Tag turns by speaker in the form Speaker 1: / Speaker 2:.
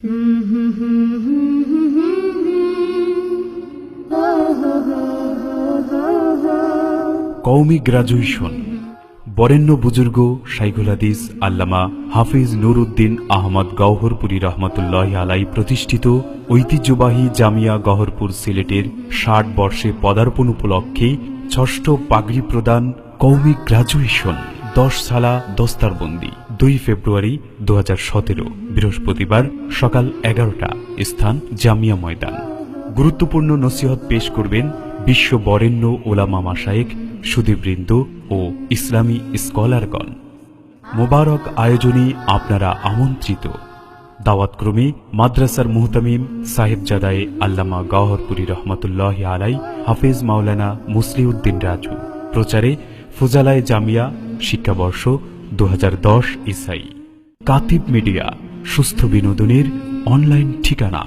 Speaker 1: কওমি graduation বরেণ্য বুজুর্গ শাইখুল হাদিস আল্লামা হাফিজ নুরউদ্দিন আহমদ গওহরপুরী রহমতুল্লাহি আলাইহি প্রতিষ্ঠিত ঐতিহ্যবাহী জামিয়া গওহরপুর সিলেটের ৬০ বর্ষে পদার্পণ উপলক্ষে ষষ্ঠ পাগড়ি প্রদান কওমি গ্রাজুয়েশন ১০ সালা দস্তারবন্দি ২ ফেব্রুয়ারি ২০১৭ বৃহস্পতিবার সকাল ১১টা। স্থান জামিয়া ময়দান। গুরুত্বপূর্ণ নসিহত পেশ করবেন বিশ্ব বরেণ্য ওলামা মাশায়েখ, সুধীবৃন্দ ও ইসলামী স্কলারগণ। মোবারক আয়োজনে আপনারা আমন্ত্রিত। দাওয়াতক্রমে মাদ্রাসার মুহতামিম সাহেবজাদায়ে আল্লামা গওহরপুরী রহমতুল্লাহি আলাইহি হাফেজ মাওলানা মুসলিউদ্দিন রাজু। প্রচারে ফুজালায়ে জামিয়া, শিক্ষাবর্ষ ২০১০ ইসাই। কাতিব মিডিয়া, সুস্থ বিনোদনের অনলাইন ঠিকানা।